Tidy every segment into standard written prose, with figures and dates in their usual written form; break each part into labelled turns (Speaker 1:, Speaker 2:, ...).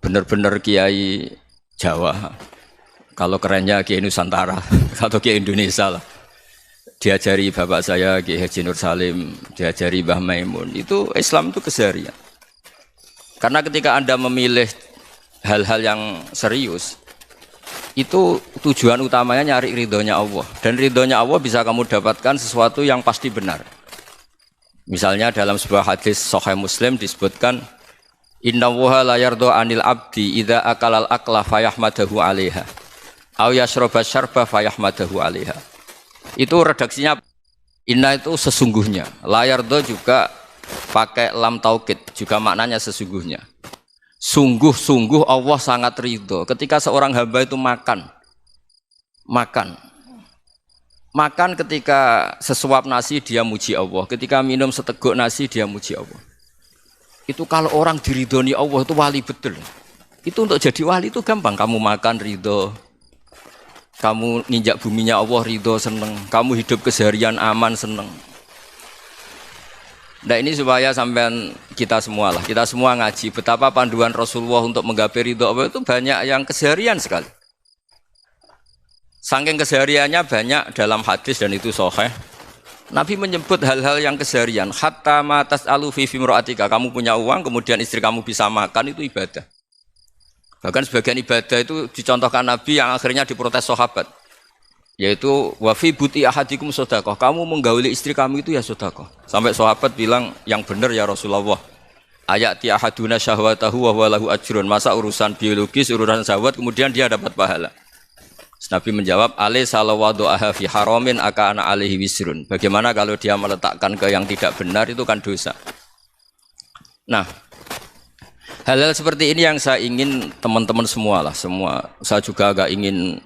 Speaker 1: bener-bener kiai Jawa. Kalau kerennya kiai Nusantara atau kiai Indonesia lah. Diajari bapak saya Kiai Haji Nur Salim, diajari Mbah Maimun. Itu Islam itu keseharian. Karena ketika Anda memilih hal-hal yang serius, itu tujuan utamanya nyari ridhonya Allah. Dan ridhonya Allah bisa kamu dapatkan sesuatu yang pasti benar. Misalnya dalam sebuah hadis Sahih Muslim disebutkan, Innallaha la yardha 'anil 'abdi idza akalal akla fayahmadahu 'alaiha aw yashraba syarba fayahmadahu 'alaiha. Itu redaksinya inna itu sesungguhnya. Layar do juga pakai lam taukid, juga maknanya sesungguhnya. Sungguh-sungguh Allah sangat ridho ketika seorang hamba itu makan ketika sesuap nasi dia muji Allah, ketika minum seteguk nasi dia muji Allah. Itu kalau orang diridhoni Allah itu wali betul. Itu untuk jadi wali itu gampang, kamu makan ridho, kamu nginjak buminya Allah ridho seneng, kamu hidup keseharian aman seneng. Nah ini supaya sampean kita semua ngaji betapa panduan Rasulullah untuk menggapai ridho Allah itu banyak yang keseharian sekali. Saking kesehariannya banyak dalam hadis dan itu sahih. Nabi menyebut hal-hal yang keseharian. Hatta ma tas'alu fi fimra'atika, kamu punya uang kemudian istri kamu bisa makan, itu ibadah. Bahkan sebagian ibadah itu dicontohkan Nabi yang akhirnya diprotes sahabat, yaitu wa fi buti ahadikum sedekah, kamu menggauli istri kamu itu ya sedekah. Sampai sahabat bilang, yang benar ya Rasulullah, ayati ahaduna syahwatahu wa huwa lahu ajrun, masa urusan biologis, urusan syahwat kemudian dia dapat pahala. Nabi menjawab, alaysa lawadu'aha fi haramin akana alaihi wisrun, bagaimana kalau dia meletakkan ke yang tidak benar, itu kan dosa. Nah, hal-hal seperti ini yang saya ingin teman-teman semua, saya juga agak ingin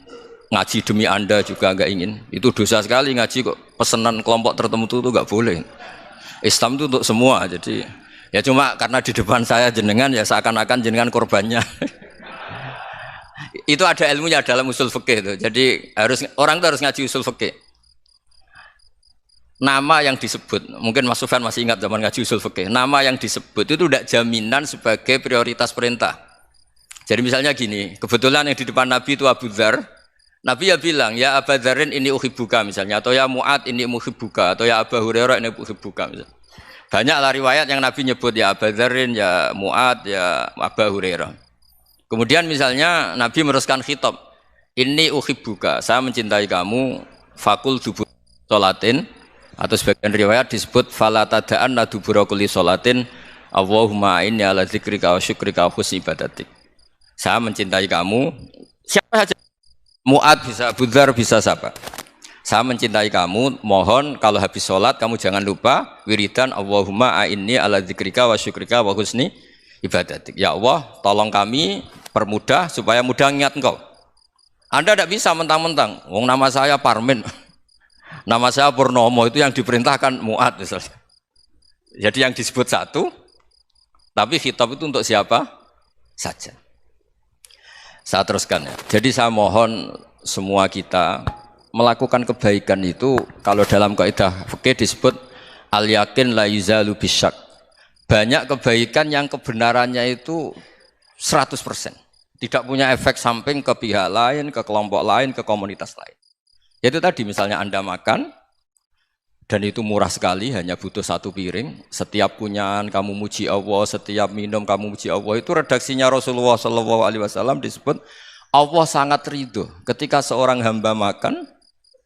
Speaker 1: ngaji demi Anda juga agak ingin. Itu dosa sekali ngaji kok pesanan kelompok tertentu itu enggak boleh. Islam itu untuk semua, jadi ya cuma karena di depan saya jenengan ya seakan-akan jenengan korbannya. Itu ada ilmunya dalam usul fikih itu. Jadi orang itu harus ngaji usul fikih. Nama yang disebut, mungkin Mas Sufyan masih ingat zaman ngaji usul fikih, nama yang disebut itu tidak jaminan sebagai prioritas perintah. Jadi misalnya gini, kebetulan yang di depan Nabi itu Abu Dzar, Nabi ya bilang, ya Abu Dzarin ini uhibbuka misalnya, atau ya Mu'ad ini uhibbuka, atau ya Abu Hurairah ini uhibbuka misalnya. Banyaklah riwayat yang Nabi nyebut ya Abu Dzarin, ya Mu'ad, ya Abu Hurairah. Kemudian misalnya Nabi meneruskan khitab, ini uhibbuka, saya mencintai kamu, fakul dubur sholatin, atau sebagian riwayat disebut fala tada'anna dubura kulli sholatin Allahumma inni ala dzikrika wa syukrika wa husni ibadatik. Saya mencintai kamu, siapa saja, Mu'ad bisa, Abu Dzar bisa, siapa. Saya mencintai kamu, mohon kalau habis sholat kamu jangan lupa wiridan Allahumma inni ala dzikrika wa syukrika wa husni ibadatik. Ya Allah, tolong kami permudah supaya mudah ingat engkau. Anda tidak bisa mentang-mentang, wong nama saya Parmin, nama saya Purnomo, itu yang diperintahkan Mu'ad misalnya. Jadi yang disebut satu, tapi khitab itu untuk siapa saja. Saya teruskan ya. Jadi saya mohon semua kita melakukan kebaikan itu, kalau dalam kaidah fikih disebut al yakin la yuzalu bisyak. Banyak kebaikan yang kebenarannya itu 100%. Tidak punya efek samping ke pihak lain, ke kelompok lain, ke komunitas lain. Itu tadi misalnya Anda makan, dan itu murah sekali, hanya butuh satu piring. Setiap kunyahan kamu muji Allah, setiap minum kamu muji Allah. Itu redaksinya Rasulullah SAW disebut Allah sangat ridho ketika seorang hamba makan,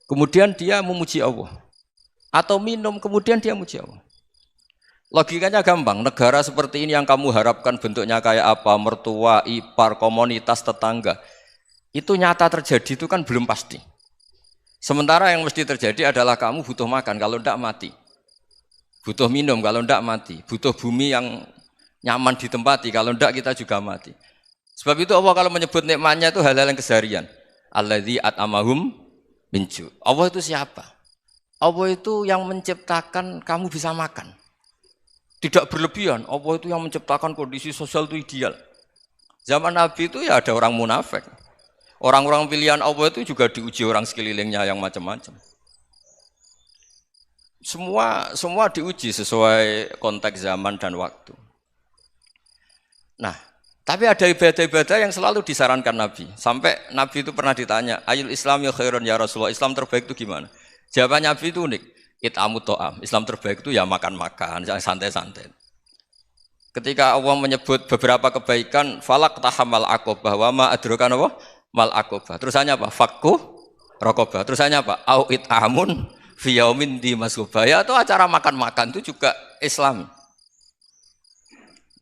Speaker 1: kemudian dia memuji Allah, atau minum kemudian dia muji Allah. Logikanya gampang, negara seperti ini yang kamu harapkan bentuknya kayak apa, mertua, ipar, komunitas, tetangga, itu nyata terjadi itu kan belum pasti. Sementara yang mesti terjadi adalah kamu butuh makan, kalau tidak mati. Butuh minum, kalau tidak mati. Butuh bumi yang nyaman ditempati, kalau tidak kita juga mati. Sebab itu Allah kalau menyebut nikmatnya itu hal-hal yang keseharian. Alladzi at'amahum min ju'. Allah itu siapa? Allah itu yang menciptakan kamu bisa makan. Tidak berlebihan, Allah itu yang menciptakan kondisi sosial itu ideal. Zaman Nabi itu ya ada orang munafik. Orang-orang pilihan Allah itu juga diuji orang sekelilingnya yang macam-macam. Semua diuji sesuai konteks zaman dan waktu. Nah, Tapi ada ibadah-ibadah yang selalu disarankan Nabi. Sampai Nabi itu pernah ditanya, ayul Islam ya khairun ya Rasulullah, Islam terbaik itu gimana? Jawaban Nabi itu unik, it'amut to'am. Islam terbaik itu ya makan-makan, jangan santai-santai. Ketika Allah menyebut beberapa kebaikan, falak tahamal aqobah, wa ma adrokan apa? Mal aqobah. Terusannya apa? Fakku rokobah. Terusannya apa? Au it'amun fi yaumin di masubah. Ya itu acara makan-makan itu juga Islam.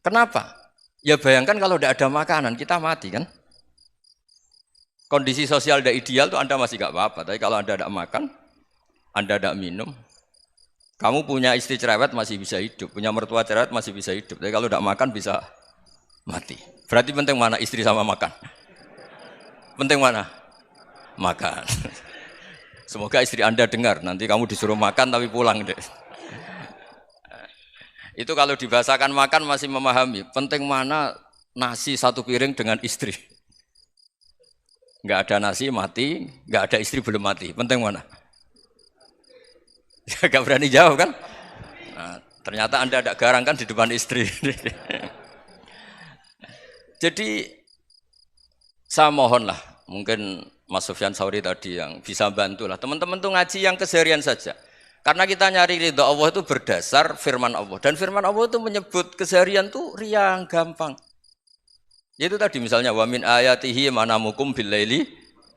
Speaker 1: Kenapa? Ya bayangkan kalau tidak ada makanan, kita mati kan? Kondisi sosial tidak ideal tuh Anda masih gak apa-apa. Tapi kalau Anda tidak makan, Anda tidak minum, kamu punya istri cerewet masih bisa hidup, punya mertua cerewet masih bisa hidup. Tapi kalau tidak makan bisa mati. Berarti penting mana istri sama makan? Penting mana? Makan. Semoga istri Anda dengar, nanti kamu disuruh makan tapi pulang deh. Itu kalau dibahasakan makan masih memahami. Penting mana nasi satu piring dengan istri. Enggak ada nasi mati, enggak ada istri belum mati. Penting mana? Enggak berani jawab kan? Nah, ternyata Anda ada garang kan di depan istri. Jadi saya mohonlah, mungkin Mas Sufyan Sauri tadi yang bisa bantulah. Teman-teman tuh ngaji yang keseharian saja. Karena kita nyari ridha Allah itu berdasar firman Allah. Dan firman Allah itu menyebut keseharian itu riang, gampang. Itu tadi misalnya wa min ayatihi manamukum billaili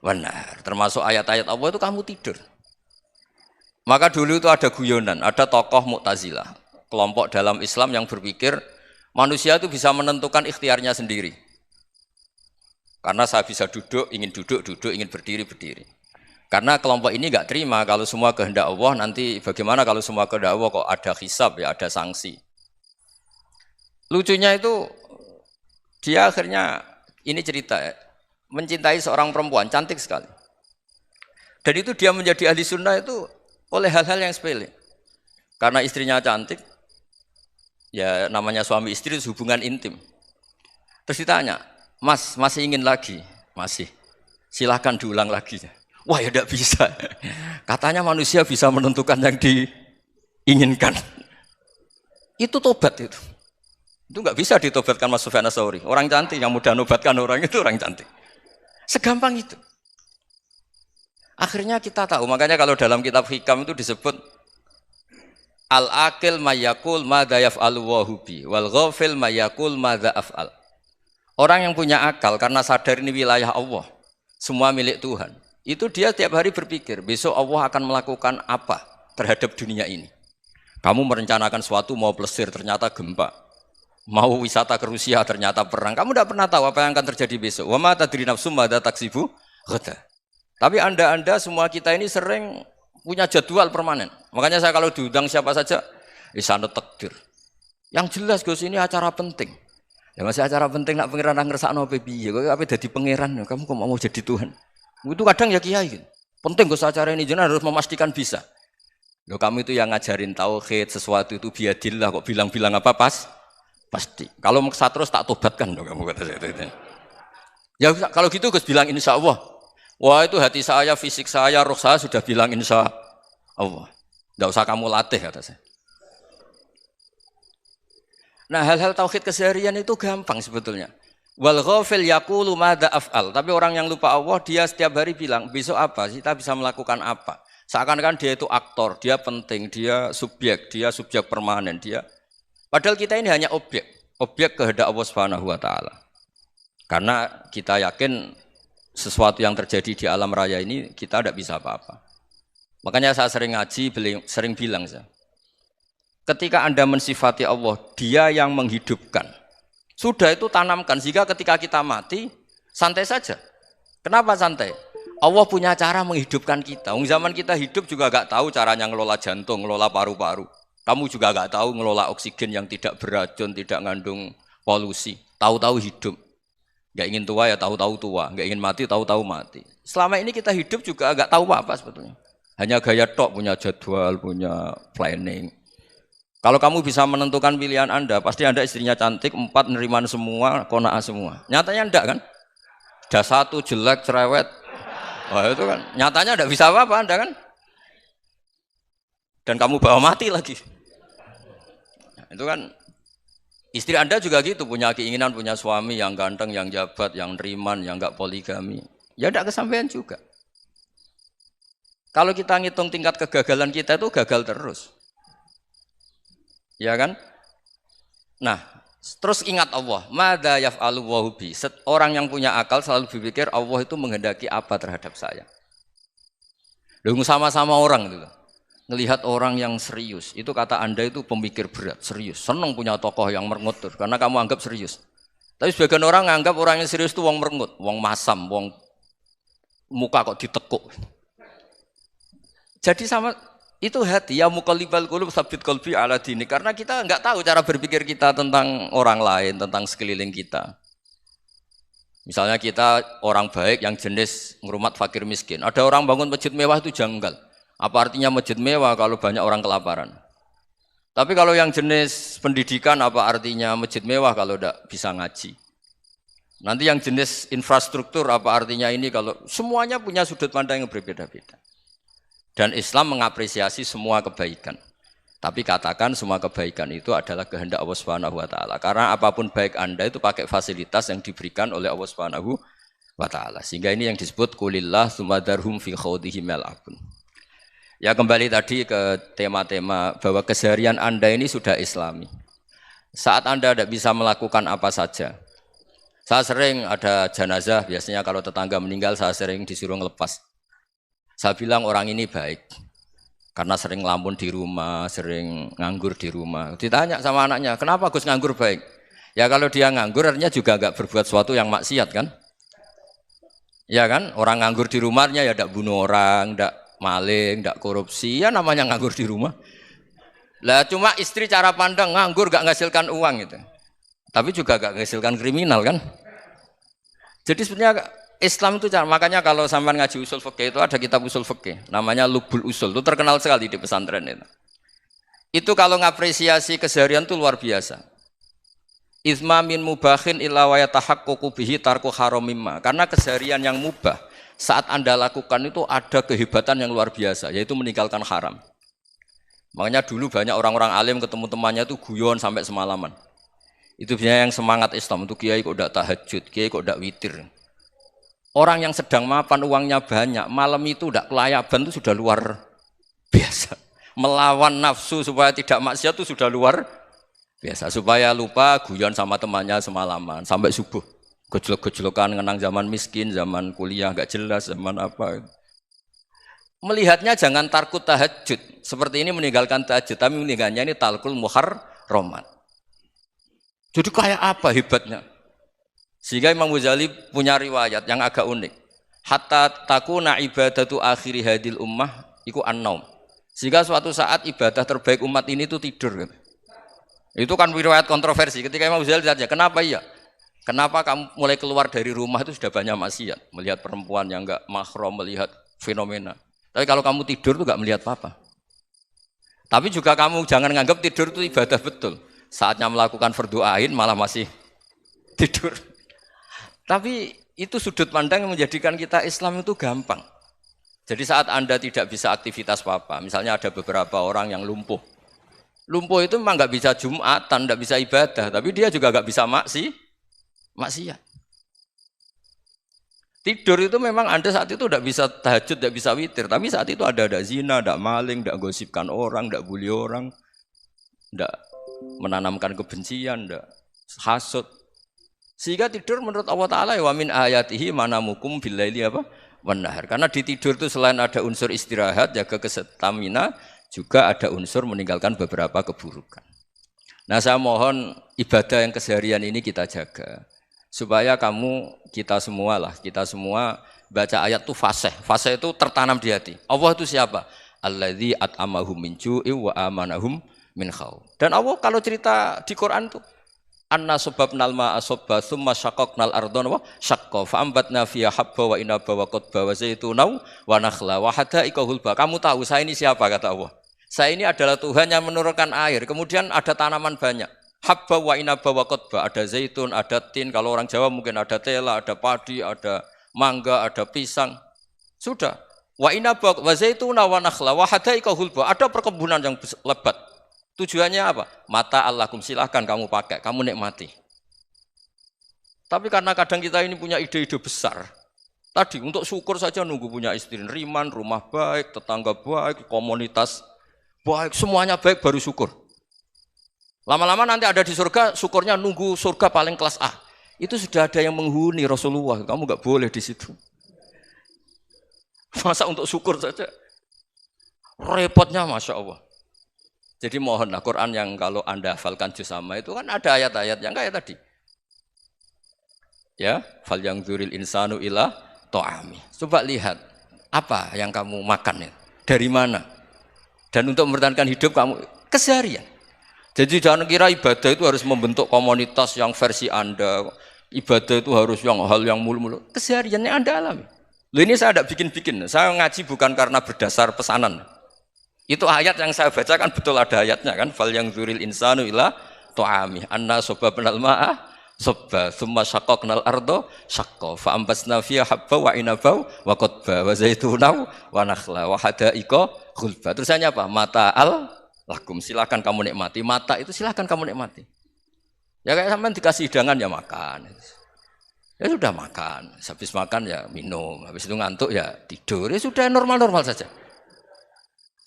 Speaker 1: wanar. Termasuk ayat-ayat Allah itu kamu tidur. Maka dulu itu ada guyonan, ada tokoh Mu'tazilah, kelompok dalam Islam yang berpikir manusia itu bisa menentukan ikhtiarnya sendiri. Karena saya bisa duduk, ingin berdiri, berdiri. Karena kelompok ini enggak terima kalau semua kehendak Allah, nanti bagaimana kalau semua kehendak Allah kok ada hisab ya, ada sanksi. Lucunya itu dia akhirnya ini cerita ya, mencintai seorang perempuan cantik sekali. Dan itu dia menjadi ahli sunnah itu oleh hal-hal yang sepele. Karena istrinya cantik, ya namanya suami istri itu hubungan intim. Terus ditanya, Mas masih ingin lagi? Masih. Silahkan diulang lagi. Wah ya tidak bisa. Katanya manusia bisa menentukan yang diinginkan. Itu tobat itu. Itu nggak bisa ditobatkan Mas Sufyan Ats-Tsauri. Orang cantik yang mudah nobatkan orang itu orang cantik. Segampang itu. Akhirnya kita tahu. Makanya kalau dalam kitab Hikam itu disebut al-aqil mayakul madza yaf'alu wa hubi wal ghafil mayakul madza af'al. Orang yang punya akal karena sadar ini wilayah Allah, semua milik Tuhan. Itu dia tiap hari berpikir, besok Allah akan melakukan apa terhadap dunia ini. Kamu merencanakan suatu mau plesir, ternyata gempa. Mau wisata ke Rusia, ternyata perang. Kamu tidak pernah tahu apa yang akan terjadi besok. Wa ma tadri nafsum madza taksibu ghadan. Tapi anda semua kita ini sering punya jadwal permanen. Makanya saya kalau diundang siapa saja, sanad takdir. Yang jelas Gus ini acara penting. Ya masih acara penting nak pangeran ngersakno apa piye? Kok ape dadi pangeran? Kamu kok mau jadi Tuhan? Itu kadang ya kiai. Penting Gus acara ini jenengan harus memastikan bisa. Loh kamu itu yang ngajarin tauhid, sesuatu itu biadillah kok bilang-bilang apa pasti. Kalau maksa terus tak tobatkan loh kamu kata saya itu. Ya kalau gitu Gus bilang insya Allah. Wah itu hati saya, fisik saya, roh saya sudah bilang insya Allah. Tidak usah kamu latih kata saya. Nah hal-hal tauhid keseharian itu gampang sebetulnya. Wal ghafil yaqulu madza af'al. Tapi orang yang lupa Allah dia setiap hari bilang besok apa? Kita bisa melakukan apa? Seakan-akan dia itu aktor, dia penting, dia subjek permanen, dia. Padahal kita ini hanya objek kehendak Allah Subhanahu wa taala. Karena kita yakin sesuatu yang terjadi di alam raya ini kita tidak bisa apa-apa. Makanya saya sering ngaji, sering bilang saya. Ketika Anda mensifati Allah, dia yang menghidupkan. Sudah itu tanamkan, sehingga ketika kita mati, santai saja. Kenapa santai? Allah punya cara menghidupkan kita. Zaman kita hidup juga gak tahu caranya ngelola jantung, ngelola paru-paru. Kamu juga gak tahu ngelola oksigen yang tidak beracun, tidak ngandung polusi. Tahu-tahu hidup. Gak ingin tua ya tahu-tahu tua, gak ingin mati tahu-tahu mati. Selama ini kita hidup juga gak tahu apa sebetulnya. Hanya gaya tok, punya jadwal, punya planning. Kalau kamu bisa menentukan pilihan Anda, pasti Anda istrinya cantik, 4 neriman semua, kona'ah semua. Nyatanya enggak kan? Ada 1 jelek, cerewet. Wah itu kan, nyatanya enggak bisa apa-apa Anda kan? Dan kamu bawa mati lagi. Nah, itu kan, Istri Anda juga gitu, punya keinginan punya suami yang ganteng, yang jabat, yang riman, yang enggak poligami. Ya tidak kesampaian juga. Kalau kita ngitung tingkat kegagalan kita itu gagal terus. Ya kan? Nah, terus ingat Allah, madza yaf'alu wa bi. Orang yang punya akal selalu berpikir Allah itu menghendaki apa terhadap saya. Lalu sama-sama orang itu. Ngelihat orang yang serius, itu kata Anda itu pemikir berat, serius. Senang punya tokoh yang merengut karena kamu anggap serius. Tapi sebagian orang nganggap orang yang serius itu wong merengut, wong masam, wong muka kok ditekuk. Jadi sama itu hati ya muqallibal qulub tsabbit qalbi ala dini, karena kita enggak tahu cara berpikir kita tentang orang lain, tentang sekeliling kita. Misalnya kita orang baik yang jenis ngrumat fakir miskin. Ada orang bangun masjid mewah itu janggal. Apa artinya masjid mewah kalau banyak orang kelaparan? Tapi kalau yang jenis pendidikan apa artinya masjid mewah kalau tidak bisa ngaji? Nanti yang jenis infrastruktur apa artinya ini kalau semuanya punya sudut pandang yang berbeda-beda. Dan Islam mengapresiasi semua kebaikan. Tapi katakan semua kebaikan itu adalah kehendak Allah Subhanahu wa taala. Karena apapun baik Anda itu pakai fasilitas yang diberikan oleh Allah Subhanahu wa taala. Sehingga ini yang disebut qulillah tsumadarhum fi khawdihim yal'abun. Ya kembali tadi ke tema-tema bahwa keseharian Anda ini sudah Islami. Saat Anda tidak bisa melakukan apa saja. Saya sering ada jenazah, biasanya kalau tetangga meninggal saya sering disuruh ngelepas. Saya bilang orang ini baik. Karena sering ngelamun di rumah, sering nganggur di rumah. Ditanya sama anaknya, kenapa Gus nganggur baik? Ya kalau dia nganggur artinya juga enggak berbuat sesuatu yang maksiat kan? Ya kan? Orang nganggur di rumahnya ya tidak bunuh orang, tidak maling, tidak korupsi, ya namanya nganggur di rumah. Lah cuma istri cara pandang nganggur gak menghasilkan uang itu. Tapi juga gak menghasilkan kriminal kan? Jadi sebenarnya Islam itu makanya kalau sampean ngaji usul fikih itu ada kitab usul fikih namanya Lubul Usul, itu terkenal sekali di pesantren itu. Itu kalau ngapresiasi keseharian itu luar biasa. Izma min mubahin illa wa yatahaqqaqu bihi tarku haramimma. Karena keseharian yang mubah saat Anda lakukan itu ada kehebatan yang luar biasa, yaitu meninggalkan haram. Makanya dulu banyak orang-orang alim ketemu temannya itu guyon sampai semalaman. Itu biasanya yang semangat Islam, itu kiai kok tidak tahajud, kiai kok tidak witir. Orang yang sedang mapan uangnya banyak, malam itu tidak kelayaban itu sudah luar biasa. Melawan nafsu supaya tidak maksiat itu sudah luar biasa. Supaya lupa guyon sama temannya semalaman sampai subuh. Gejolok-gejolokan ngenang zaman miskin, zaman kuliah gak jelas, zaman apa. Melihatnya jangan tarkut tahajud. Seperti ini meninggalkan tahajud, tapi meninggalnya ini talkul muharramat. Jadi kayak apa hebatnya? Sehingga Imam Ghazali punya riwayat yang agak unik. Hatta takuna ibadatu akhiri hadil ummah iku an-naum. Sehingga suatu saat ibadah terbaik umat ini itu tidur. Itu kan riwayat kontroversi. Ketika Imam Ghazali ditanya, kenapa iya? Kenapa kamu mulai keluar dari rumah itu sudah banyak maksiat? Melihat perempuan yang enggak mahram, melihat fenomena. Tapi kalau kamu tidur itu enggak melihat apa-apa. Tapi juga kamu jangan nganggap tidur itu ibadah betul. Saatnya melakukan fardu ain malah masih tidur. Tapi itu sudut pandang yang menjadikan kita Islam itu gampang. Jadi saat Anda tidak bisa aktivitas apa-apa, misalnya ada beberapa orang yang lumpuh. Lumpuh itu memang enggak bisa Jumatan, enggak bisa ibadah, tapi dia juga enggak bisa maksiat. Tidur itu memang Anda saat itu tidak bisa tahajud, tidak bisa witir, tapi saat itu ada zina, ada maling, tidak gosipkan orang, tidak bully orang, tidak menanamkan kebencian, tidak hasud. Sehingga tidur menurut Allah Ta'ala wa min ayatihi manamukum billaili apa? Wan-nahar. Karena di tidur itu selain ada unsur istirahat, jaga kestamina, juga ada unsur meninggalkan beberapa keburukan. Nah saya mohon ibadah yang keseharian ini kita jaga. Supaya kita semua baca ayat itu fasih. Fasih itu tertanam di hati. Allah itu siapa? Alladzi at'amahum min ju'i wa amanahum min khauf. Dan Allah kalau cerita di Quran itu anna sababnal ma'a sabba tsumma syaqqaqnal ardha wa syaqqa fa ambatna fiha habba wa inaba wa qadba wa zaituna wa nakhla wa hada'iqa hulba. Kamu tahu saya ini siapa kata Allah? Saya ini adalah Tuhan yang menurunkan air, kemudian ada tanaman banyak. Habba wa inaba wa qadba, ada zaitun, ada tin, kalau orang Jawa mungkin ada tela, ada padi, ada mangga, ada pisang. Sudah. Wa inaba wa zaituna wa nakhla wa hada'iqa hulba, ada perkebunan yang lebat. Tujuannya apa? Mata Allahkum, silahkan kamu pakai, kamu nikmati. Tapi karena kadang kita ini punya ide-ide besar. Tadi untuk syukur saja nunggu punya istri riman, rumah baik, tetangga baik, komunitas baik, semuanya baik baru syukur. Lama-lama nanti ada di surga, syukurnya nunggu surga paling kelas A. Itu sudah ada yang menghuni Rasulullah, kamu nggak boleh di situ. Masa untuk syukur saja? Repotnya Masya Allah. Jadi mohonlah Quran yang kalau Anda hafalkan juz amma itu kan ada ayat-ayat yang kayak tadi. Ya, fal yang dzuril insanu ila to'ami. Coba lihat apa yang kamu makan ya, dari mana, dan untuk mempertahankan hidup kamu keseharian. Jadi jangan kira ibadah itu harus membentuk komunitas yang versi Anda. Ibadah itu harus yang hal yang mulu-mulu. Kesehariannya Anda alami. Loh ini saya tidak bikin-bikin. Saya ngaji bukan karena berdasar pesanan. Itu ayat yang saya baca kan betul ada ayatnya kan. Fal yang dzuril insanu ila to'ami. Anna sobabnal ma'ah sobba thumma syaqqaqnal ardo syaqqa fa ambasna fiha habba wa inaba wa qadba wa zaituna wa nakhla wa hadaiqa ghulba. Terusannya apa? Mata'al lakum, silakan kamu nikmati. Mata itu silakan kamu nikmati. Ya kayak sampean dikasih hidangan ya makan. Ya sudah makan, habis makan ya minum, habis itu ngantuk ya tidur. Ya sudah normal-normal saja.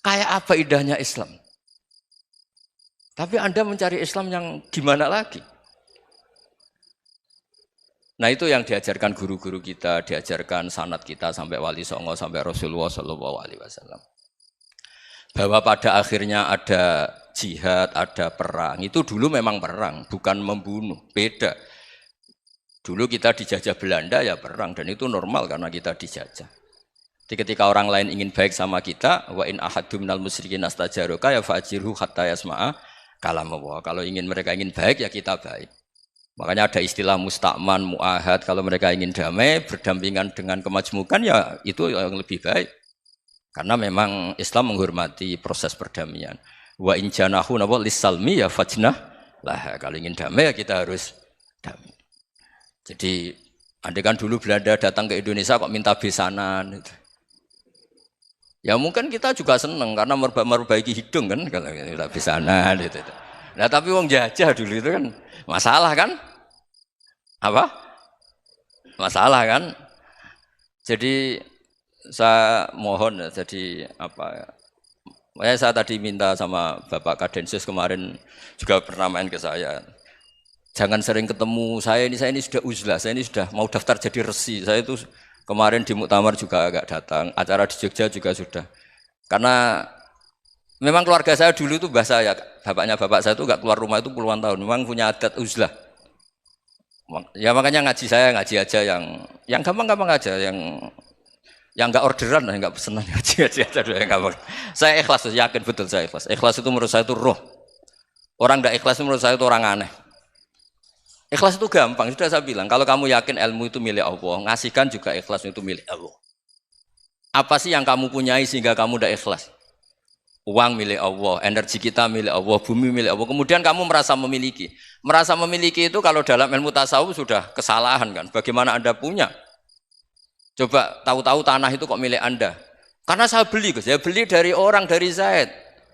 Speaker 1: Kayak apa indahnya Islam? Tapi Anda mencari Islam yang gimana lagi? Nah itu yang diajarkan guru-guru kita, diajarkan sanad kita sampai Wali Songo, sampai Rasulullah SAW. Bahwa pada akhirnya ada jihad, ada perang. Itu dulu memang perang, bukan membunuh, beda. Dulu kita dijajah Belanda ya perang, dan itu normal karena kita dijajah. Jadi ketika orang lain ingin baik sama kita, wa in ahadum minal musyrikin astajaroka ya fa'jirhu hatta yasma'a kalam Allah. Kalau mereka ingin baik ya kita baik. Makanya ada istilah musta'man, mu'ahad. Kalau mereka ingin damai, berdampingan dengan kemajmukan, ya itu yang lebih baik. Karena memang Islam menghormati proses perdamaian. Wa in janahu nawa lissalmi ya fajnah lah. Kalau ingin damai, ya kita harus damai. Jadi, andai kan dulu Belanda datang ke Indonesia kok minta besanan. Ya mungkin kita juga senang karena memperbaiki hidung kan, kalau minta besanan. Gitu. Nah tapi wong jajah dulu itu kan masalah kan? Apa? Masalah kan? Jadi saya mohon jadi apa? Saya tadi minta sama Bapak Kadensus kemarin juga pernah main ke saya. Jangan sering ketemu saya ini sudah uzlah, saya ini sudah mau daftar jadi resi. Saya itu kemarin di muktamar juga agak datang, acara di Jogja juga sudah. Karena memang keluarga saya dulu itu bahasa ya, bapaknya bapak saya itu enggak keluar rumah itu puluhan tahun. Memang punya adat uzlah. Ya makanya ngaji saya ngaji aja yang gampang-gampang aja, yang enggak orderan, enggak pesenan ngaji aja dulu yang gampang. Saya ikhlas, yakin betul saya ikhlas. Ikhlas itu menurut saya itu roh. Orang enggak ikhlas menurut saya itu orang aneh. Ikhlas itu gampang, sudah saya bilang. Kalau kamu yakin ilmu itu milik Allah, ngasihkan juga ikhlas itu milik Allah. Apa sih yang kamu punyai sehingga kamu tidak ikhlas? Uang milik Allah, energi kita milik Allah, bumi milik Allah. Kemudian kamu merasa memiliki. Merasa memiliki itu kalau dalam ilmu tasawuf sudah kesalahan kan. Bagaimana Anda punya? Coba tahu-tahu tanah itu kok milik Anda. Karena saya beli, Gus. Saya beli dari orang, dari Zaid.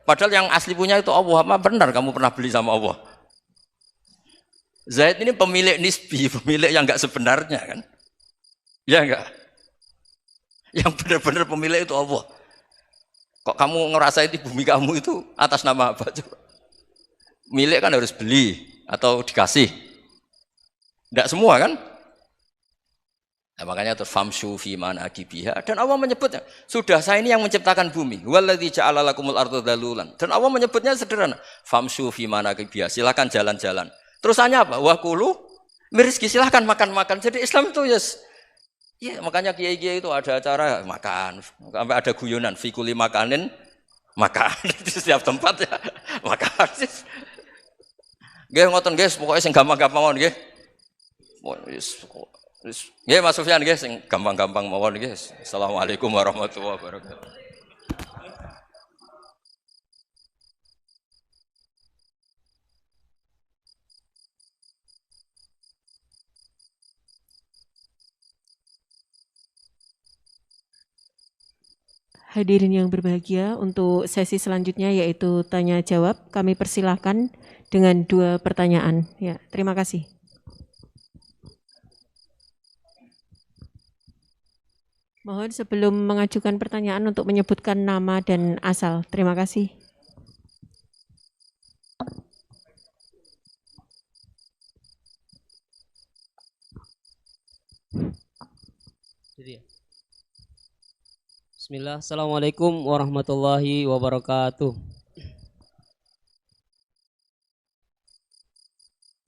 Speaker 1: Padahal yang asli punya itu Allah. Apa benar kamu pernah beli sama Allah? Zaid ini pemilik nisbi, pemilik yang enggak sebenarnya kan. Ya enggak? Yang benar-benar pemilik itu Allah. Kok kamu ngerasa itu bumi kamu itu atas nama apa? Coba. Milik kan harus beli atau dikasih. Tidak semua kan? Nah, makanya terus famshu fi manakibiha, dan Allah menyebutnya, sudah saya ini yang menciptakan bumi. Walladzi ja'ala lakumul arda dalulan. Dan Allah menyebutnya sederhana. Famshu fi manakibiha, silakan jalan-jalan. Terusannya apa? Wa kulu mirizki, silakan makan-makan. Jadi Islam itu ya makanya kiai-kiai itu ada acara makan, sampai ada guyonan fikuli makanin makan di setiap tempat ya makan. Nggih ngoten nggih, pokoke sing gampang-gampang mawon nggih. Nggih Mas Sufyan nggih sing gampang-gampang mawon nggih. Assalamualaikum warahmatullahi wabarakatuh.
Speaker 2: hadirin yang berbahagia, untuk sesi selanjutnya yaitu tanya jawab, kami persilahkan dengan 2 pertanyaan. Ya, terima kasih. Mohon sebelum mengajukan pertanyaan untuk menyebutkan nama dan asal. Terima kasih.
Speaker 3: Bismillah, Assalamualaikum warahmatullahi wabarakatuh.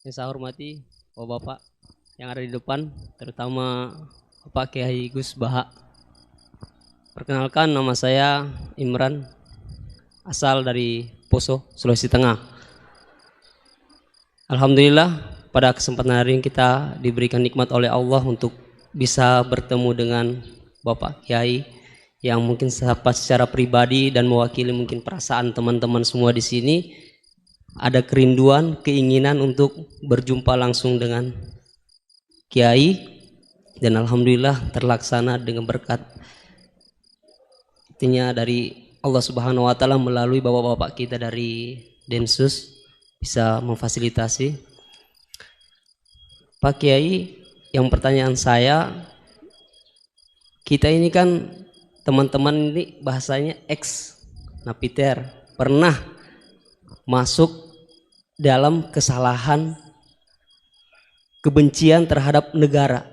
Speaker 3: Yang saya hormati Bapak-Bapak yang ada di depan, terutama Bapak Kiai Gus Baha. Perkenalkan, nama saya Imran, asal dari Poso, Sulawesi Tengah. Alhamdulillah, pada kesempatan hari ini kita diberikan nikmat oleh Allah untuk bisa bertemu dengan Bapak Kiai yang mungkin secara pribadi dan mewakili mungkin perasaan teman-teman semua di sini, ada kerinduan, keinginan untuk berjumpa langsung dengan Kiai, dan alhamdulillah terlaksana dengan berkat artinya dari Allah Subhanahu wa taala melalui bapak-bapak kita dari Densus bisa memfasilitasi. Pak Kiai, yang pertanyaan saya, kita ini kan teman-teman ini bahasanya ex napiter, pernah masuk dalam kesalahan kebencian terhadap negara.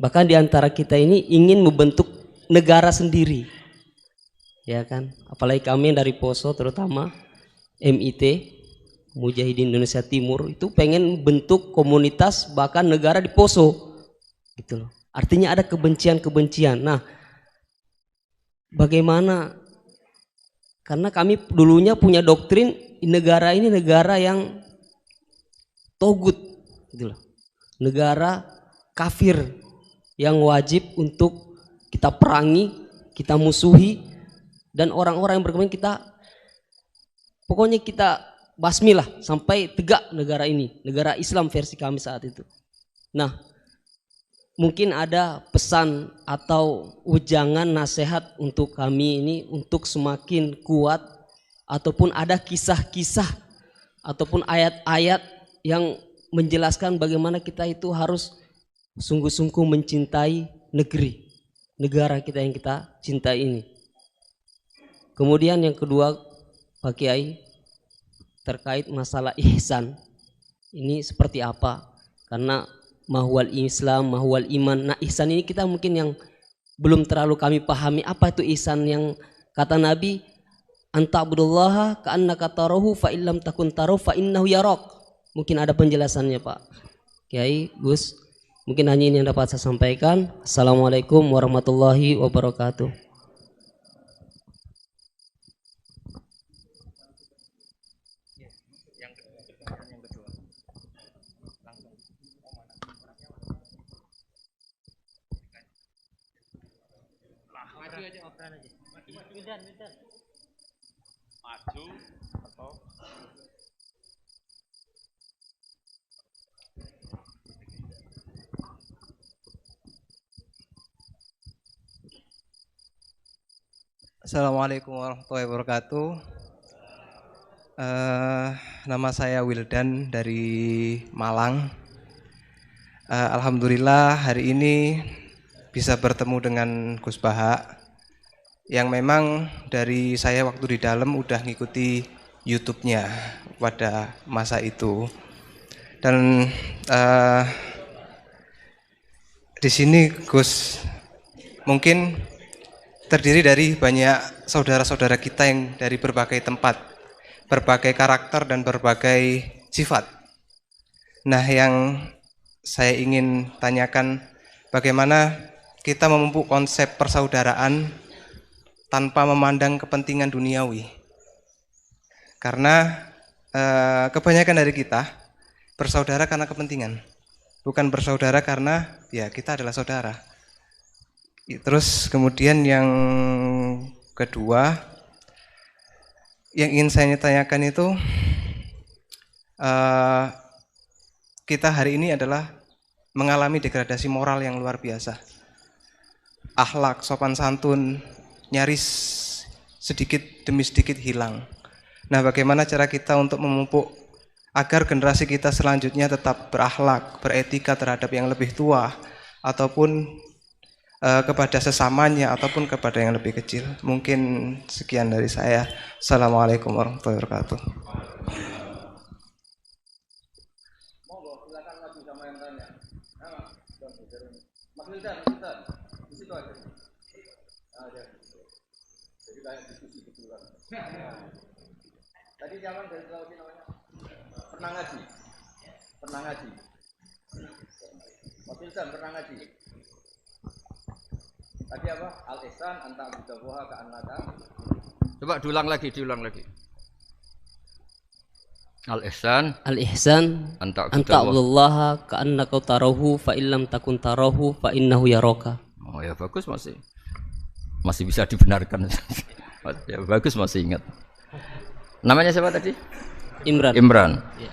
Speaker 3: Bahkan di antara kita ini ingin membentuk negara sendiri. Ya kan? Apalagi kami dari Poso, terutama MIT, Mujahidin Indonesia Timur, itu pengen bentuk komunitas bahkan negara di Poso. Gitu loh. Artinya ada kebencian-kebencian. Nah, bagaimana? Karena kami dulunya punya doktrin negara ini negara yang togut, gitu loh. Negara kafir yang wajib untuk kita perangi, kita musuhi, dan orang-orang yang berkembang kita, pokoknya kita basmi lah sampai tegak negara ini, negara Islam versi kami saat itu. Nah, mungkin ada pesan atau ujangan nasihat untuk kami ini untuk semakin kuat, ataupun ada kisah-kisah ataupun ayat-ayat yang menjelaskan bagaimana kita itu harus sungguh-sungguh mencintai negara kita yang kita cintai ini. Kemudian yang kedua, Pak Kiai, terkait masalah ihsan. Ini seperti apa? Karena mahwal Islam, mahwal iman. Nah, ihsan ini kita mungkin yang belum terlalu kami pahami. Apa itu ihsan yang kata Nabi, anta'budullaha ka'annaka tarahu fa illam takun tarahu fa innahu yarak. Mungkin ada penjelasannya, Pak Kiai, Gus. Mungkin hanya ini yang dapat saya sampaikan. Assalamualaikum warahmatullahi wabarakatuh.
Speaker 4: Assalamualaikum warahmatullahi wabarakatuh. Nama saya Wildan dari Malang. Alhamdulillah hari ini bisa bertemu dengan Gus Baha, yang memang dari saya waktu di dalam udah ngikuti YouTube-nya pada masa itu. Dan di sini Gus mungkin terdiri dari banyak saudara-saudara kita yang dari berbagai tempat, berbagai karakter dan berbagai sifat. Nah, yang saya ingin tanyakan, bagaimana kita memupuk konsep persaudaraan tanpa memandang kepentingan duniawi. Karena kebanyakan dari kita bersaudara karena kepentingan, bukan bersaudara karena ya kita adalah saudara. Terus kemudian yang kedua yang ingin saya tanyakan itu, kita hari ini adalah mengalami degradasi moral yang luar biasa. Akhlak, sopan santun, nyaris sedikit demi sedikit hilang. Nah, bagaimana cara kita untuk memupuk agar generasi kita selanjutnya tetap berakhlak, beretika terhadap yang lebih tua, ataupun kepada sesamanya, ataupun kepada yang lebih kecil. Mungkin sekian dari saya. Assalamualaikum warahmatullahi wabarakatuh.
Speaker 1: Tadi siapa dari Sulawesi namanya? Pernah ngaji? Pernah ngaji? Mas Wildan pernah ngaji? Tadi apa? Al-Ihsan anta abdahuha ka'annaka. Coba diulang lagi. Al-Ihsan
Speaker 3: anta abdullaha ka'annaka tarahu fa illam takun tarahu fa innahu yaraka.
Speaker 1: Oh ya bagus, masih bisa dibenarkan. Ya bagus, masih ingat. Namanya siapa tadi? Imran.
Speaker 3: Ya.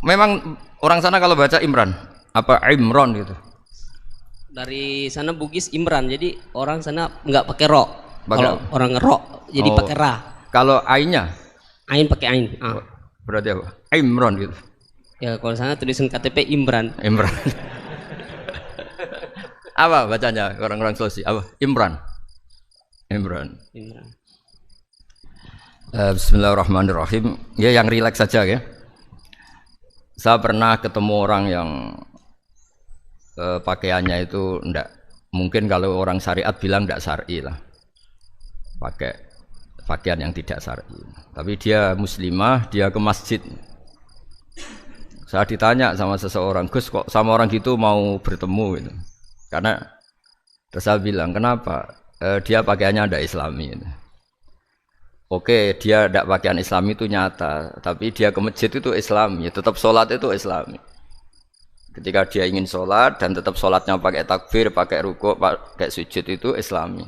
Speaker 1: Memang orang sana kalau baca Imran apa Imron gitu.
Speaker 3: Dari sana Bugis Imran, jadi orang sana nggak pakai ro. Kalau orang ro, jadi pakai ra.
Speaker 1: Kalau ainnya?
Speaker 3: Ain pakai ain.
Speaker 1: Berarti apa? Imron gitu.
Speaker 3: Ya kalau sana tulisan KTP Imran.
Speaker 1: Apa bacanya orang-orang Sulawesi? Apa? Imran. Bismillahirrahmanirrahim. Ya yang rileks saja ya. Saya pernah ketemu orang yang pakaiannya itu enggak, mungkin kalau orang syariat bilang enggak syar'i lah, pakai pakaian yang tidak syar'i. Tapi dia muslimah, dia ke masjid. Saya ditanya sama seseorang, Gus kok sama orang gitu mau bertemu gitu. Karena terus saya bilang kenapa? Dia pakaiannya ada Islami gitu. Oke, dia tidak pakaian Islami itu nyata, tapi dia ke masjid itu Islami, tetap sholat itu Islami. Ketika dia ingin sholat dan tetap sholatnya pakai takbir, pakai rukuk, pakai sujud itu Islami.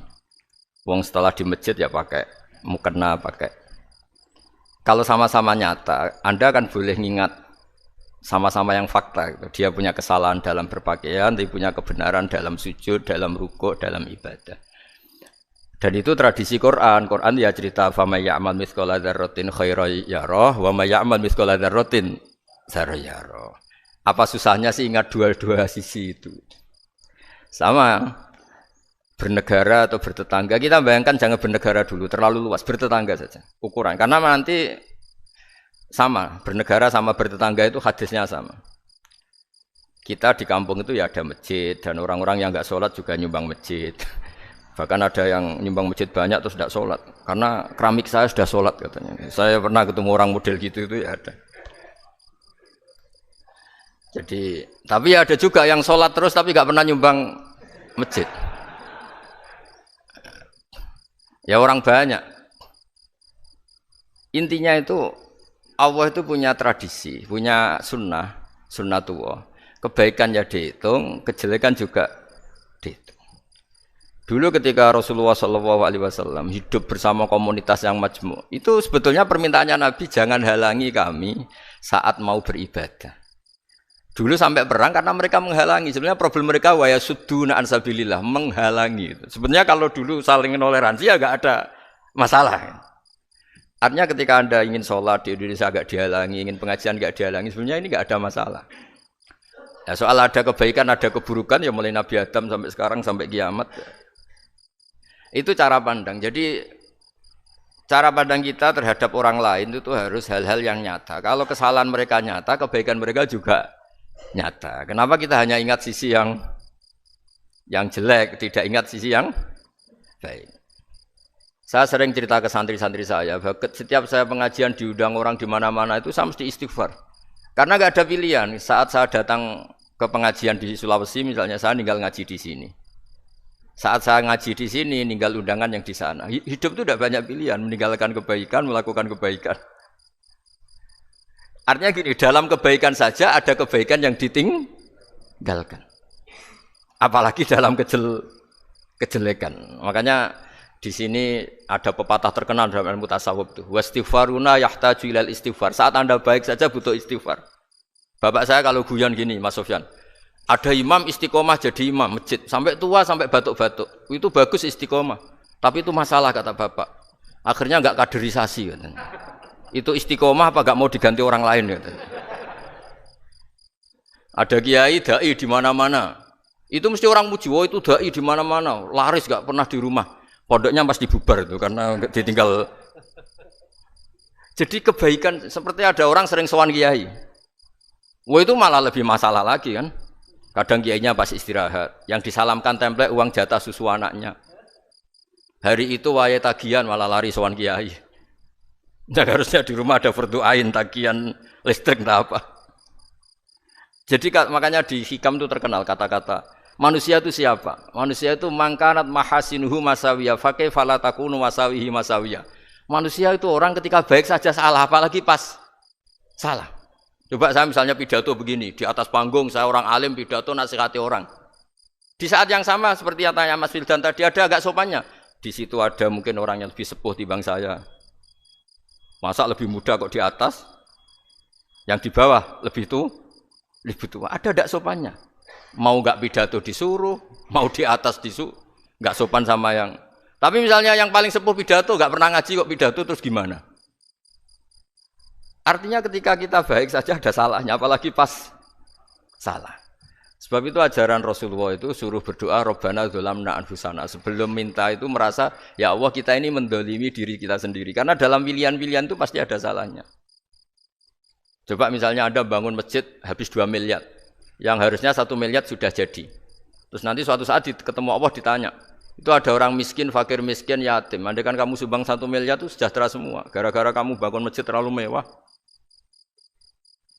Speaker 1: Wong setelah di masjid ya pakai mukena, pakai. Kalau sama-sama nyata, Anda kan boleh ngingat sama-sama yang fakta. Dia punya kesalahan dalam berpakaian, dia punya kebenaran dalam sujud, dalam rukuk, dalam ibadah. Dan itu tradisi Quran. Quran ya cerita fama ya'mal mithqala dzarratin khairan yarah wa may ya'mal mithqala dzarratin syarran yarah. Apa susahnya sih ingat dua-dua sisi itu? Sama bernegara atau bertetangga. Kita bayangkan jangan bernegara dulu, terlalu luas, bertetangga saja. Ukuran karena nanti sama, bernegara sama bertetangga itu hadisnya sama. Kita di kampung itu ya ada masjid dan orang-orang yang enggak sholat juga nyumbang masjid. Bahkan ada yang nyumbang masjid banyak terus tidak sholat karena keramik saya sudah sholat katanya. Saya pernah ketemu orang model gitu itu ya ada. Jadi tapi ada juga yang sholat terus tapi nggak pernah nyumbang masjid. Ya orang banyak. Intinya itu Allah itu punya tradisi, punya sunnatullah. Kebaikan ya dihitung, kejelekan juga dihitung. Dulu ketika Rasulullah SAW hidup bersama komunitas yang majmu', itu sebetulnya permintaannya Nabi jangan halangi kami saat mau beribadah. Dulu sampai perang karena mereka menghalangi. Sebenarnya problem mereka wa yasudduna an sabilillah, menghalangi. Sebenarnya kalau dulu saling toleransi ya enggak ada masalah. Artinya ketika Anda ingin sholat di Indonesia agak dihalangi, ingin pengajian enggak dihalangi, sebenarnya ini enggak ada masalah. Ya, soal ada kebaikan, ada keburukan ya mulai Nabi Adam sampai sekarang sampai kiamat. Itu cara pandang. Jadi cara pandang kita terhadap orang lain itu harus hal-hal yang nyata. Kalau kesalahan mereka nyata, kebaikan mereka juga nyata. Kenapa kita hanya ingat sisi yang jelek, tidak ingat sisi yang baik? Saya sering cerita ke santri-santri saya, bahwa setiap saya pengajian diundang orang di mana-mana itu saya mesti istighfar. Karena nggak ada pilihan. Saat saya datang ke pengajian di Sulawesi, misalnya saya tinggal ngaji di sini. Saat saya ngaji di sini, ninggal undangan yang di sana. Hidup itu tidak banyak pilihan, meninggalkan kebaikan, melakukan kebaikan. Artinya gini, dalam kebaikan saja ada kebaikan yang ditinggalkan. Apalagi dalam kejelekan. Makanya di sini ada pepatah terkenal dalam ilmu tasawuf itu. Wastighfaruna yahtaju ilal istighfar. Saat Anda baik saja butuh istighfar. Bapak saya kalau guyon gini, Mas Sofyan. Ada imam istiqomah jadi imam masjid sampai tua sampai batuk-batuk. Itu bagus istiqomah. Tapi itu masalah kata bapak. Akhirnya nggak kaderisasi katanya. Itu istiqomah apa nggak mau diganti orang lain katanya. Ada kiai dai di mana-mana. Itu mesti orang muji, oh itu dai di mana-mana, laris nggak pernah di rumah. Pondoknya pasti bubar itu karena ditinggal. Jadi kebaikan seperti ada orang sering sowan kiai. Wah itu malah lebih masalah lagi kan. Kadang kiainya pas istirahat, yang disalamkan template uang jatah susu anaknya. Hari itu waya tagihan malah lari sowan kiai. Nah, harusnya di rumah ada berdoain tagihan listrik entah apa. Jadi makanya di hikam itu terkenal kata-kata manusia itu siapa? Manusia itu mangkanat mahasinuhu masawiya fakih falatakunu masawihi masawiya. Manusia itu orang ketika baik saja salah, apalagi pas salah. Coba saya misalnya pidato begini, di atas panggung saya orang alim pidato nasihati orang. Di saat yang sama seperti yang tanya Mas Wildan tadi, ada agak sopannya. Di situ ada mungkin orang yang lebih sepuh timbang saya. Masa lebih muda kok di atas? Yang di bawah lebih tua? Ada tidak sopannya? Mau nggak pidato disuruh, mau di atas disuruh, nggak sopan sama yang. Tapi misalnya yang paling sepuh pidato nggak pernah ngaji kok pidato terus gimana? Artinya ketika kita baik saja ada salahnya, apalagi pas salah. Sebab itu ajaran Rasulullah itu suruh berdoa Rabbana dzolamna anfusana. Sebelum minta itu merasa ya Allah kita ini mendolimi diri kita sendiri. Karena dalam pilihan-pilihan itu pasti ada salahnya. Coba misalnya Anda bangun masjid habis 2 miliar. Yang harusnya 1 miliar sudah jadi. Terus nanti suatu saat ketemu Allah ditanya. Itu ada orang miskin, fakir miskin, yatim. Andai kan kamu sumbang 1 miliar itu sejahtera semua. Gara-gara kamu bangun masjid terlalu mewah.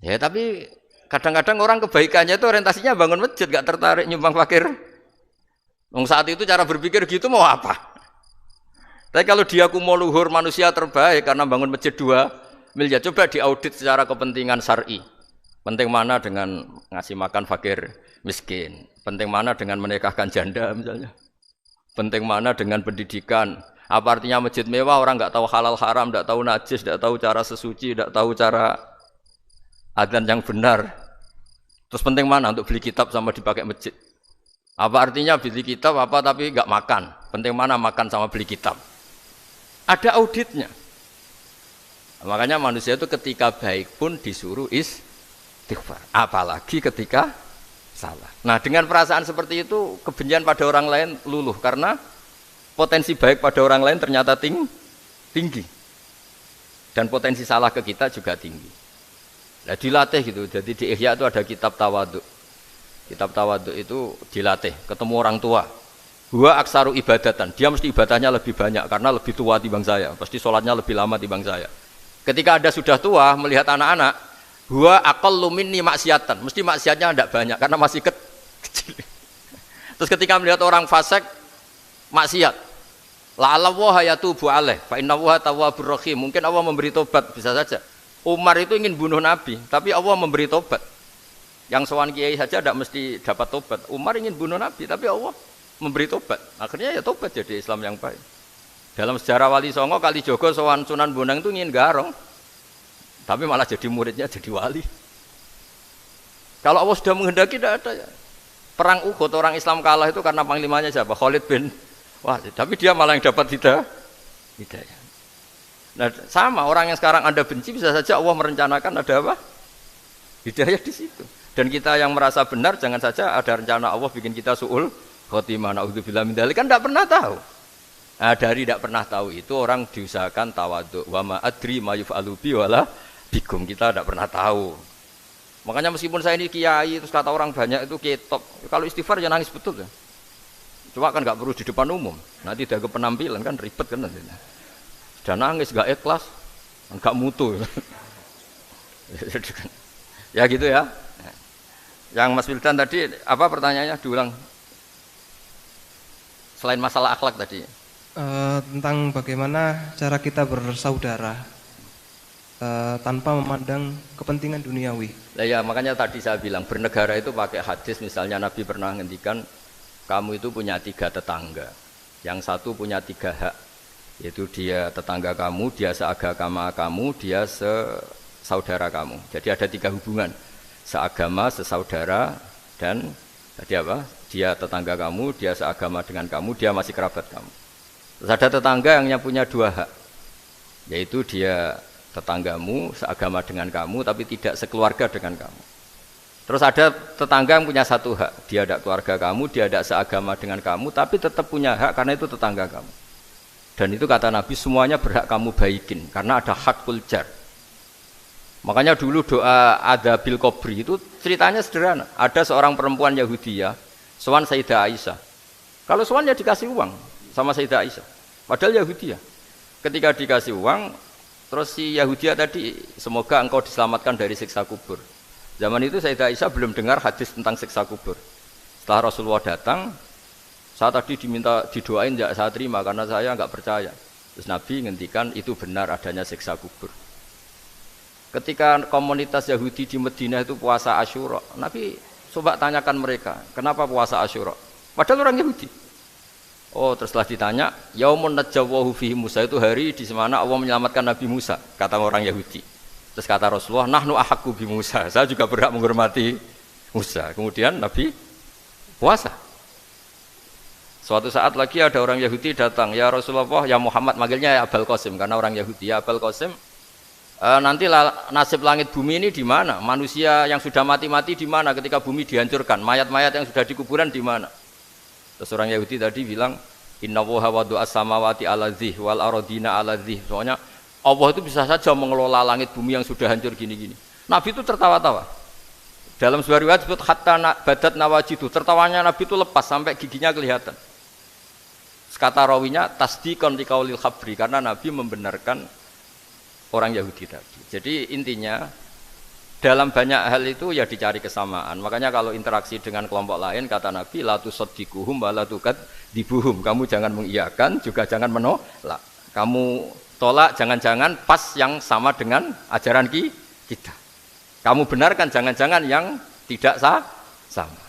Speaker 1: Ya tapi kadang-kadang orang kebaikannya itu orientasinya bangun masjid. Gak tertarik nyumbang fakir. Saat itu cara berpikir gitu mau apa? Tapi kalau dia kumuluhur manusia terbaik karena bangun masjid 2 miliar, coba diaudit secara kepentingan syar'i. Penting mana dengan ngasih makan fakir miskin? Penting mana dengan menikahkan janda misalnya? Penting mana dengan pendidikan? Apa artinya masjid mewah orang nggak tahu halal haram, nggak tahu najis, nggak tahu cara sesuci, nggak tahu cara adzan yang benar. Terus penting mana untuk beli kitab sama dipakai masjid? Apa artinya beli kitab apa tapi nggak makan? Penting mana makan sama beli kitab? Ada auditnya. Makanya manusia itu ketika baik pun disuruh istighfar, apalagi ketika salah. Nah dengan perasaan seperti itu kebencian pada orang lain luluh karena potensi baik pada orang lain ternyata tinggi dan potensi salah ke kita juga tinggi. Nah dilatih gitu. Jadi di Ihya itu ada kitab tawaduk. Kitab tawaduk itu dilatih ketemu orang tua. Huwa aksaru ibadatan, dia mesti ibadahnya lebih banyak karena lebih tua timbang saya, pasti sholatnya lebih lama timbang saya. Ketika Anda sudah tua melihat anak-anak, huwa aqallu minni maksiatan, mesti maksiatnya tidak banyak karena masih kecil. Terus ketika melihat orang fasik maksiat, la'allahu yatubu alaih fa innahu tawwabur rahim, mungkin Allah memberi tobat, bisa saja. Umar itu ingin bunuh Nabi, tapi Allah memberi tobat. Yang sowan kiai saja tidak mesti dapat tobat. Umar ingin bunuh Nabi, tapi Allah memberi tobat. Akhirnya ya tobat jadi Islam yang baik. Dalam sejarah Wali Songo Kalijogo sowan Sunan Bonang itu ingin garong, tapi malah jadi muridnya jadi wali. Kalau Allah sudah menghendaki tidak ada ya. Perang Uhud orang Islam kalah itu karena panglimanya siapa? Khalid bin Walid. Tapi dia malah yang dapat hidayah. Nah sama orang yang sekarang Anda benci bisa saja Allah merencanakan ada apa? Hidayah di situ. Dan kita yang merasa benar jangan saja ada rencana Allah bikin kita su'ul khotimah. Na'udzubillah min dzalik, kan tidak pernah tahu. Nah, dari tidak pernah tahu itu orang diusahakan tawadhu. Wa ma adri ma yuf'alu bi wala bikum, kita tidak pernah tahu. Makanya meskipun saya ini kiai terus kata orang banyak itu ketop. Kalau istighfar ya nangis betul ya. Cuma kan nggak perlu di depan umum. Nanti ada ke penampilan kan ribet kan nanti. Sudah nangis nggak ikhlas, nggak mutu. Ya gitu ya. Yang Mas Wildan tadi apa pertanyaannya diulang? Selain masalah akhlak tadi.
Speaker 4: Tentang bagaimana cara kita bersaudara tanpa memandang kepentingan duniawi.
Speaker 1: Nah ya makanya tadi saya bilang bernegara itu pakai hadis, misalnya Nabi pernah ngendikan kamu itu punya 3 tetangga, yang satu punya 3 hak, yaitu dia tetangga kamu, dia seagama kamu, dia sesaudara kamu. Jadi ada 3 hubungan, seagama, sesaudara, dan tadi apa? Dia tetangga kamu, dia seagama dengan kamu, dia masih kerabat kamu. Terus ada tetangga yang punya 2 hak, yaitu dia tetanggamu seagama dengan kamu tapi tidak sekeluarga dengan kamu. Terus ada tetangga yang punya 1 hak, dia tidak keluarga kamu, dia tidak seagama dengan kamu tapi tetap punya hak karena itu tetangga kamu. Dan itu kata Nabi semuanya berhak kamu baikin karena ada hakul jar. Makanya dulu doa ada bil kubri itu ceritanya sederhana. Ada seorang perempuan Yahudi ya, sowan Sayyidah Aisyah. Kalau sowan ya dikasih uang sama Sayyidah Aisyah. Padahal Yahudi ya. Ketika dikasih uang, terus si Yahudi tadi, semoga engkau diselamatkan dari siksa kubur. Zaman itu Sayyidah Aisyah belum dengar hadis tentang siksa kubur. Setelah Rasulullah datang, saya tadi diminta didoain, ya saya terima karena saya enggak percaya. Terus Nabi ngendikan itu benar adanya siksa kubur. Ketika komunitas Yahudi di Madinah itu puasa Asyura, Nabi coba tanyakan mereka, kenapa puasa Asyura? Padahal orang Yahudi. Oh, terus setelah ditanya, Yaumun najjawahu fihi Musa, itu hari di mana Allah menyelamatkan Nabi Musa, kata orang Yahudi. Terus kata Rasulullah, nahnu ahaqqu bi Musa, saya juga berhak menghormati Musa. Kemudian Nabi puasa. Suatu saat lagi ada orang Yahudi datang, ya Rasulullah, ya Muhammad, manggilnya ya Abul Qasim karena orang Yahudi. Ya Abul Qasim, nanti nasib langit bumi ini di mana? Manusia yang sudah mati-mati di mana ketika bumi dihancurkan? Mayat-mayat yang sudah di kuburan di mana? Terus orang Yahudi tadi bilang, Inna woha wadu as-samawati ala dzih wal arodina ala dzih. Soalnya Allah itu bisa saja mengelola langit bumi yang sudah hancur gini-gini. Nabi itu tertawa-tawa. Dalam sebuah riwayat disebut hatta badat nawajidu. Tertawanya Nabi itu lepas sampai giginya kelihatan. Kata rawinya tasdiqan liqaulil khabri, karena Nabi membenarkan orang Yahudi tadi. Jadi intinya dalam banyak hal itu ya dicari kesamaan. Makanya kalau interaksi dengan kelompok lain kata Nabi la tusaddiquhum wa la tukadzibuhum. Kamu jangan mengiyakan juga jangan menolak. Kamu tolak jangan-jangan pas yang sama dengan ajaran kita. Kamu benarkan jangan-jangan yang tidak sama.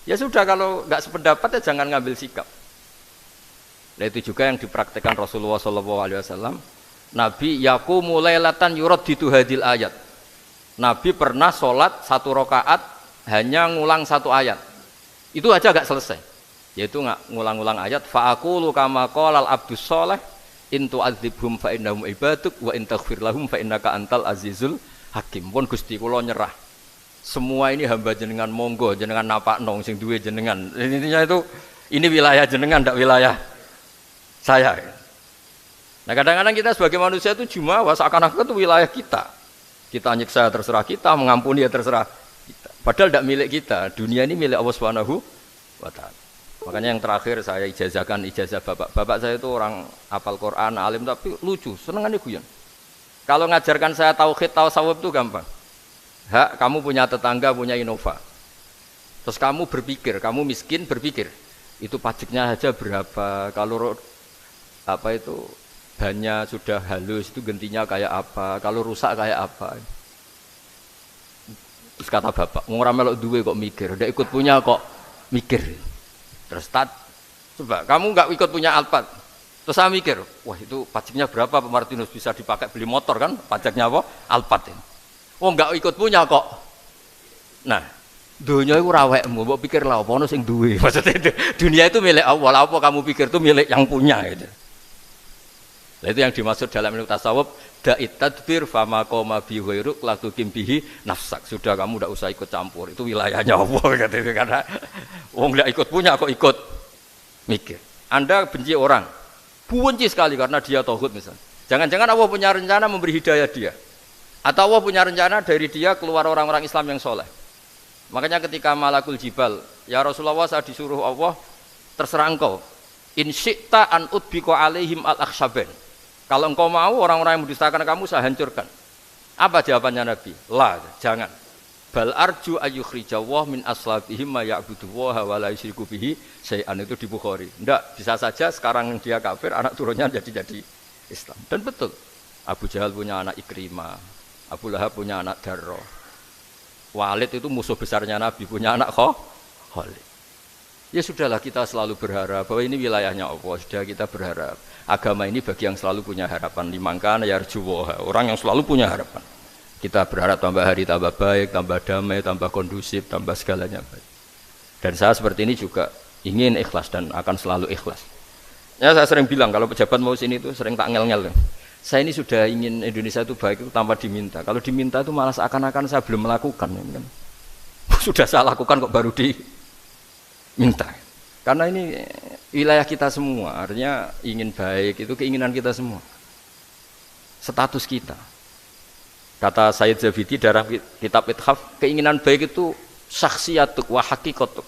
Speaker 1: Ya sudah, kalau enggak sependapat ya jangan ngambil sikap. Nah itu juga yang dipraktekkan Rasulullah SAW. Nabi yaqumu lailatan yuraddidu hadil ayat. Nabi pernah sholat 1 rakaat hanya ngulang 1 ayat. Itu aja agak selesai. Yaitu ngulang-ngulang ayat. Fa'aqulu kama qalal abdus sholeh in tu'adzibhum fa innahum ibaduk wa in taghfir lahum fa innaka antal azizul hakim. Pun Gusti kula nyerah. Semua ini hamba jenengan, monggo jenengan napakno sing duwe jenengan. Intinya itu ini wilayah jenengan, ndak wilayah saya. Nah kadang-kadang kita sebagai manusia itu jumawa seakan-akan itu wilayah kita. Kita nyiksa terserah kita, mengampuni ya terserah kita. Padahal tidak milik kita. Dunia ini milik Allah Subhanahu wa taala. Makanya yang terakhir saya ijazahkan ijazah bapak. Bapak saya itu orang hafal Quran, alim tapi lucu, senengannya guyon. Kalau ngajarkan saya tauhid, tasawuf itu gampang. Hak kamu punya tetangga, punya Innova. Terus kamu berpikir, kamu miskin berpikir, itu pajaknya saja berapa? Kalau apa itu bannya sudah halus itu gantinya kayak apa, kalau rusak kayak apa. Terus kata bapak, ngora melok duwe kok mikir, ndak ikut punya kok mikir. Terus coba kamu nggak ikut punya Alphard, terus saya mikir, wah itu pajaknya berapa Pak Martinus, bisa dipakai beli motor kan, pajaknya apa? Alphard ini. Oh nggak ikut punya kok. Nah dunia itu rawekmu, mbok pikir lah apa ono sing duwe. Maksudnya dunia itu milik Allah, apa kamu pikir itu milik yang punya gitu. Nah, itu yang dimaksud dalam ilmu tasawuf, da'it tadbir fama qoma bi ghairuk la tuqim bihi nafsak. Sudah kamu enggak usah ikut campur, itu wilayahnya Allah katanya, karena wong enggak ikut punya kok ikut mikir. Anda benci orang, benci sekali karena dia tauhid misalnya. Jangan-jangan Allah punya rencana memberi hidayah dia. Atau Allah punya rencana dari dia keluar orang-orang Islam yang soleh. Makanya ketika Malakul Jibal, ya Rasulullah saya disuruh Allah, terserah engkau. In syi'ta an udbiqa alaihim al-akhshaban. Kalau engkau mau orang-orang yang mendustakan kamu saya hancurkan. Apa jawabannya Nabi? La, jangan. Bal arju ayyukhrijawah min aslabihim ma ya'budu wa la yusyriku bihi syai'an, itu di Bukhari. Enggak, bisa saja sekarang dia kafir, anak turunnya jadi Islam. Dan betul. Abu Jahal punya anak Ikrimah, Abu Lahab punya anak Darrah. Walid itu musuh besarnya Nabi, punya anak Khalid. Ya sudahlah, kita selalu berharap bahwa ini wilayahnya Allah. Sudah kita berharap. Agama ini bagi yang selalu punya harapan. Limangkana yarjuwoha, orang yang selalu punya harapan. Kita berharap tambah hari tambah baik, tambah damai, tambah kondusif, tambah segalanya baik. Dan saya seperti ini juga ingin ikhlas dan akan selalu ikhlas. Ya saya sering bilang kalau pejabat mau sini itu sering tak ngel-ngel. Saya ini sudah ingin Indonesia itu baik itu tanpa diminta. Kalau diminta itu malah seakan-akan saya belum melakukan. Sudah saya lakukan kok baru diminta. Karena ini wilayah kita semua, artinya ingin baik itu keinginan kita semua. Status kita. Kata Sayyid Zabidi dalam kitab Ithaf, keinginan baik itu syakhsiyatuk wa hakikatuk.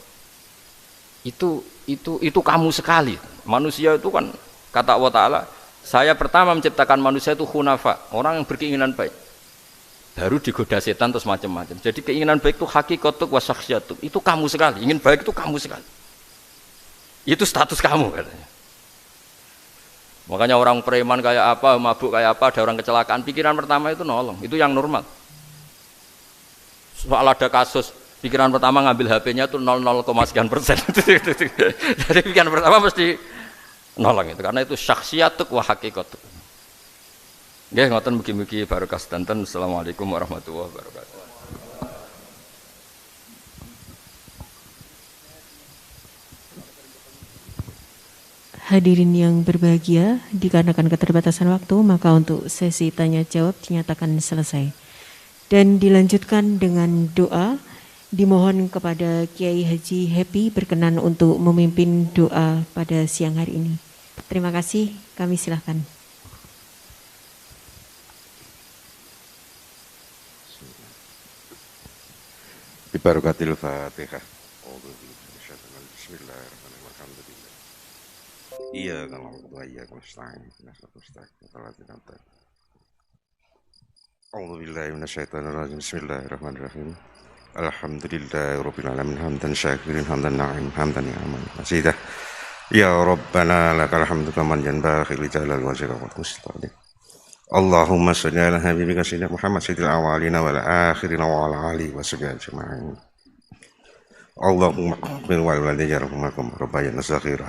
Speaker 1: Itu kamu sekali. Manusia itu kan kata Allah Ta'ala, saya pertama menciptakan manusia itu hunafa, orang yang berkeinginan baik. Baru digoda setan terus macam-macam. Jadi keinginan baik itu hakikatuk wa syakhsiyatuk. Itu kamu sekali. Ingin baik itu kamu sekali. Itu status kamu katanya. Makanya orang preman kayak apa, mabuk kayak apa, ada orang kecelakaan, pikiran pertama itu nolong. Itu yang normal. Soal ada kasus, pikiran pertama ngambil HP-nya itu 0,sekian%. Jadi pikiran pertama mesti nolong itu, karena itu syakhsiyatuk wa hakikatuk. Nggih, ngoten mugi-mugi barokah sedanten. Assalamualaikum warahmatullahi wabarakatuh.
Speaker 2: Hadirin yang berbahagia, dikarenakan keterbatasan waktu, maka untuk sesi tanya jawab dinyatakan selesai. Dan dilanjutkan dengan doa, dimohon kepada Kiai Haji Happy berkenan untuk memimpin doa pada siang hari ini. Terima kasih, kami silahkan.
Speaker 5: Bibarakatil Fatihah. Bismillahirrahmanirrahim. Iya kalau iya nasta'in. A'udzubillahi minasyaitonirrajim. Bismillahirrahmanirrahim. Alhamdulillahirabbil alamin hamdan syakirin hamdan na'im hamdan ni'aman masidah. Ya Rabbana lakal hamdu kaman yanbaghi li jalali wajhika wa mustaqim. Allahumma shalli ala habibika sayyidina Muhammad sayyidil awwalina wal akhirina wa ala alihi wa sahbihi ajma'in. Allahumma qbil wal walidayya rahmakum rabbayana saghira.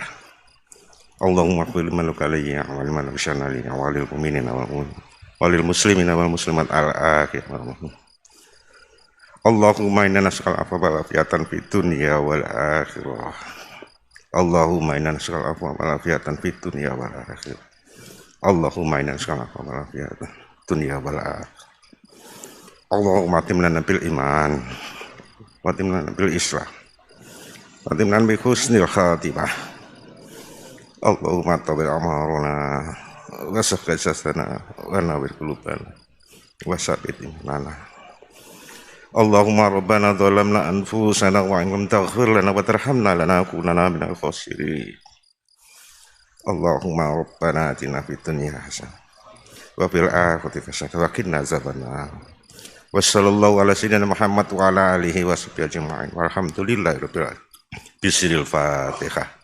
Speaker 5: Allahumma qbil man alayya wa liman bishana li wa lil mu'minina wal muslimina wal muslimat al akhir. Allahumma inna nas'aluka al-'afwa wal afiyatan fid dunya wal akhirah. Allahumma inna nas'aluka al-'afwa wal afiyatan fid dunya wal akhirah. Allahumma inna nas'aluka al-'afwa wal afiyatan fid dunya wal akhirah. Allahumma atimna bil iman wa atimna bil islam wa atimna bi husnil khatimah. Allahumma tawbil amaruna wa sahih jasana wa nawwir qulubana wa sabbit imanana. Allahumma rabbana dhalamna anfusana wa in lam taghfir lana wa tarhamna lanakunanna minal khasirin. Allahumma rabbana atina fid dunya hasanah wa fil akhirati hasanah wa qina azabannar. Wa sallallahu ala sayyidina Muhammad wa ala alihi wa sahbihi ajma'in. Walhamdulillahi rabbil alamin. Bismil Fatihah.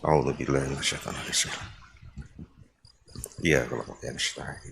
Speaker 5: A'udzu billahi minasyaitonir rajim. Iya kalau pakai nasta'in.